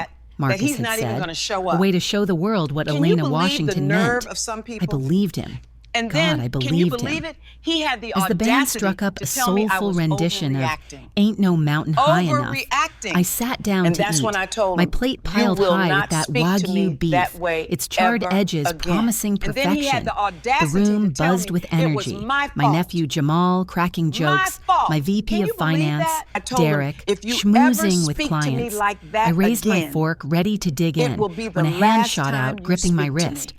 that Marcus he's had not even said, going to show a up. way to show the world what Can you Elena believe Washington the nerve meant. of some I people? believed him. And God, then, I can you believed believe him. it? He had the As the band audacity struck up to a tell me I soulful was rendition of overreacting. Ain't No Mountain High Enough, Overreacting. I sat down And to that's eat, when I told my him, plate "You piled will high not with that speak to me Wagyu beef, that way its charred ever edges again." promising And then he perfection. had the audacity The room to tell buzzed me with it energy. was my My fault. nephew Jamal cracking jokes, fault. my VP Can of you believe finance, that? I told him, Derek, "If you schmoozing ever with speak to me clients. like that I raised my again, fork, ready to dig it in, will be the when a hand last shot time out, you gripping my speak to wrist. me."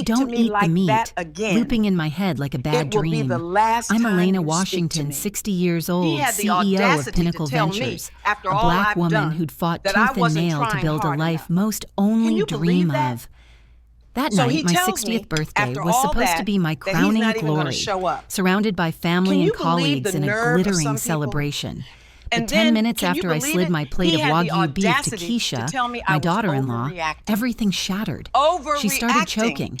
speak to Don't me eat like the meat, that again, looping in my head like a bad it will be dream. the last I'm time Elena you speak to Washington, me. 60 years He old, had the CEO of audacity Pinnacle to tell Ventures, me, after a all black I've woman done, who'd fought that I tooth and wasn't nail to trying build a hard life enough. most Can only you dream believe that? of. That So night, he my tells 60th me, birthday after was all supposed to that, be my that he's crowning not even gonna glory, show up. surrounded by family Can and you believe colleagues the in a nerve of glittering some people? celebration. But And 10 then, minutes can you after I believe slid it? my plate He of had the Wagyu beef to audacity to Keisha, tell me I my was daughter-in-law, overreacting. everything shattered. She started Overreacting. choking.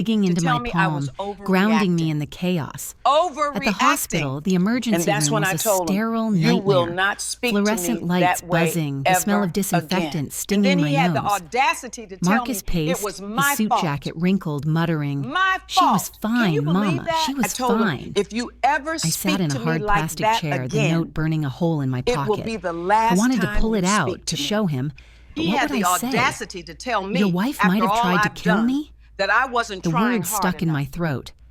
digging into my me I was palm, grounding me overreacting. in the chaos. Overreacting. At the hospital, the emergency And that's room when was I a told him, sterile you nightmare. will not speak Fluorescent to me lights that way buzzing, the smell ever of disinfectant again. stinging And then my he had nose. the audacity to tell Marcus me paced, it was his my suit fault. jacket wrinkled, muttering, My "She was fault. fine, Can you believe Mama. that? She was I told fine." him, if you ever I speak sat in a to me hard like plastic that chair, the again, note burning a hole in my it pocket. will be the last I wanted to time pull it you out speak to to me. show him, but He what had would the I say? audacity to tell me, Your wife after might have all tried to I've kill done, me? that I wasn't The trying words hard stuck in enough. my throat.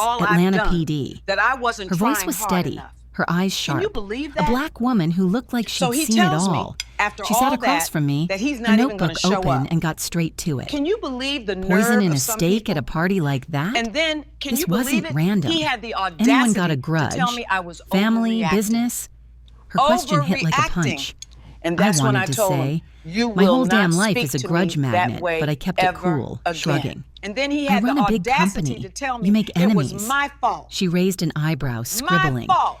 all Atlanta I've done, PD. that I wasn't Her trying voice was hard steady, enough. her eyes sharp. Can you believe A that? black woman who looked like she'd So he seen it tells me, all. after She all sat across that, from me, that he's her not even gonna notebook show open up. and got straight to it. Can you believe the nerve Poison in of a some steak people? at a party like that? And then, can This you believe wasn't it? random. He had the audacity Anyone got a grudge? to tell me I was Family, overreacting. business? Her question hit like a Overreacting. punch. And that's I when wanted I to told say, him, you my will whole not damn life speak is a to grudge me magnet, that way but I kept it ever cool, again. shrugging. And then he I had run the a big audacity company. to tell me You make it was enemies. my fault. She raised an eyebrow, scribbling. My fault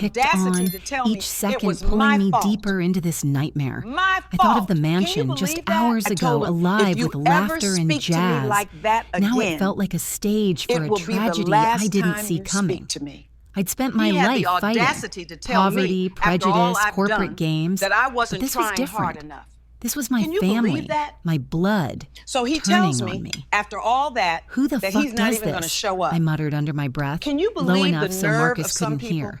ticked audacity on, to tell me each it second was pulling my me fault. deeper into this nightmare. My I thought of fault. the Can you mansion just believe that? hours I ago, told him, alive if you with ever laughter and speak to me jazz. like that Now it again, felt like a stage for it a will be the tragedy last I didn't time see you coming. speak to me. I'd spent my He had life the audacity fighting to tell poverty, me, after all prejudice, I've corporate done, games, that I but wasn't this was trying hard different. enough. This was my Can you family, believe that? my blood, So he turning tells on me, me. after all that, Who the that fuck he's not does even going to this? show up. I muttered under my breath, Can you low believe enough the so nerve Marcus of some couldn't people? hear.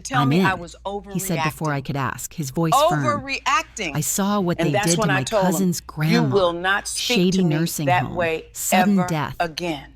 tell me I was overreacting. He said before I could ask, his voice firm. Overreacting. I saw what they did to my cousin's grandma. You will not speak shady to me nursing that home, way sudden ever death. again.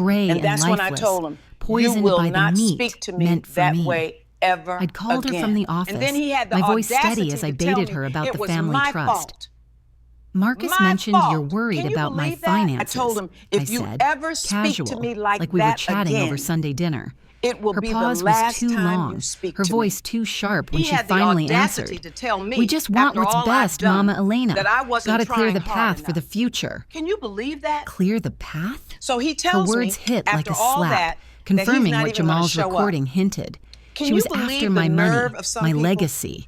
gray And that's when I lifeless, told him, poisoned you will by the not meat speak to me meant for that me. way ever I'd called again. her from the office, And then he had the my voice audacity steady as I to tell baited me her about it the was family my trust. fault. Marcus My mentioned fault. you're worried Can you about my believe that? finances. I told him, if I you said, ever speak casual, to me like we were that chatting again, over Sunday dinner. it will Her be the pause last was too time long, you speak her to voice me. too sharp when He she had the finally audacity answered. to tell me, We just want after what's all best, I've done, Mama Elena. that I wasn't Gotta clear trying the hard path for the enough. future. Can you believe that? Clear the path? So he Her tells words me, hit like after a all slap, that confirming he's not what even gonna Jamal's show recording up. hinted. Can She you was believe after the my money, nerve of some my people? legacy.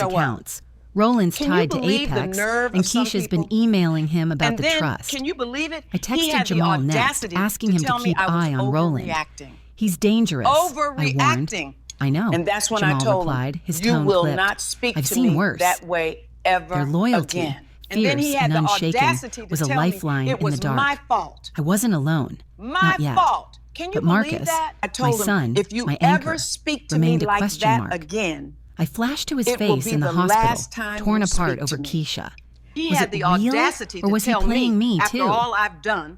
show up. accounts. Roland's Can you tied to believe the Apex, nerve and of some Keisha's been people? emailing him about And the then, trust. can you believe it? I He texted had the Jamal next, audacity asking him to tell me keep I was eye on Roland. overreacting. He's dangerous, I warned. Overreacting. I know, And that's when Jamal I told replied, him, his you tone will clipped. not speak I've to seen me worse. that way ever Their loyalty, again. And then he fierce had and the unshaken, audacity to was a tell lifeline me it in the was dark. my fault. I wasn't alone. My Not yet. fault. Can you But believe Marcus, that? I my told him, son, if you my ever anchor, speak to me remained a like question that mark. again, I flashed to his it will face be in the the hospital, last time torn you apart speak over to me. Keisha. He Was had it the real, audacity or to was he tell playing me after too? all I've done,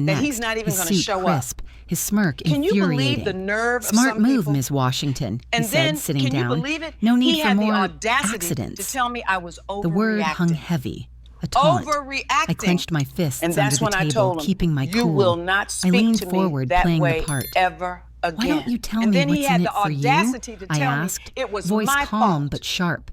in that next, he's not even his going to suit show crisp, his smirk Can you infuriating. believe the nerve of Smart some move, people? Ms. Washington, And he then, said, sitting can down. you believe it? No need he for had more the audacity accidents. to tell me I was overreacting. The word hung heavy. A taunt. Overreacting. I clenched my fists and under that's the when table, I told him, keeping my you cool. will not speak I leaned to forward, me that playing way the part. ever again. Why don't you tell and me then what's he had in the it for you? audacity to I tell asked, me it was voice my calm fault. but sharp.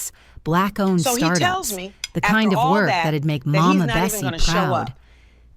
projects, black-owned So he startups, tells me, the kind after of all work that, that'd make that he's Mama not even Bessie gonna show proud. up.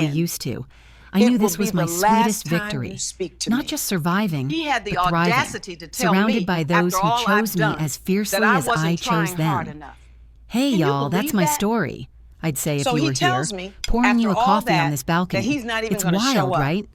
we used to. I knew this was my sweetest victory, not just surviving, He had the but thriving, audacity to tell surrounded me, by those after who all chose I've me done, as fiercely that I as I wasn't chose trying hard them. enough. Hey, Can you y'all, that's believe my that? story, I'd say So if you he were tells here, me, pouring you after a all coffee that, on this balcony. that he's not even It's gonna show wild, up. right?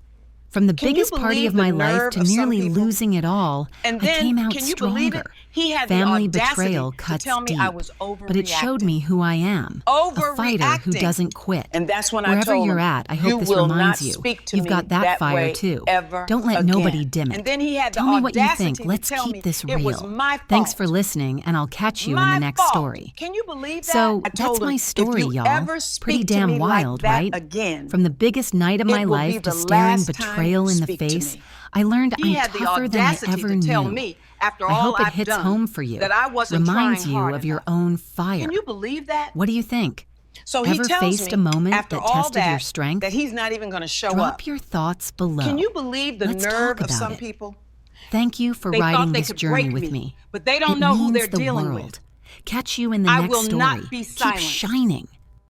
From the Can you biggest party believe of the my life nerve to of some nearly people? losing it all, And I then, came out can you believe it? stronger. He had the Family audacity betrayal to cuts tell me deep, I was but it showed overreacting. me who I am, a fighter who Overreacting. doesn't quit. And that's when I Wherever told you're him, at, I you hope this will reminds not you. speak to You've me got that that fire way too. ever Don't let again. nobody dim it. And then he had Tell the me what you audacity think. to Let's tell keep me this it was real. my Thanks fault. for listening, and I'll catch you in My the next fault. story. Can you believe that? So I that's told him, my story, if you y'all. ever Pretty speak to damn me wild, like that right? again, From the biggest night of my it will be life to the staring last time betrayal you in the speak to face, me. I learned He I'm had the tougher than I audacity ever to tell knew. me, after I all hope it I've hits done, home for you, that I wasn't reminds trying you hard of your enough. own fire. Can you believe that? What do you think? So he Ever tells faced me, a moment after that all tested your strength? that he's not even going to show Drop up. your thoughts below. Can you believe the Let's nerve talk of about some it. people? Thank you for They riding thought they this could journey break with me. but they don't It know who means they're the dealing world. with. Catch you in the I next will story. not be Keep silenced. shining.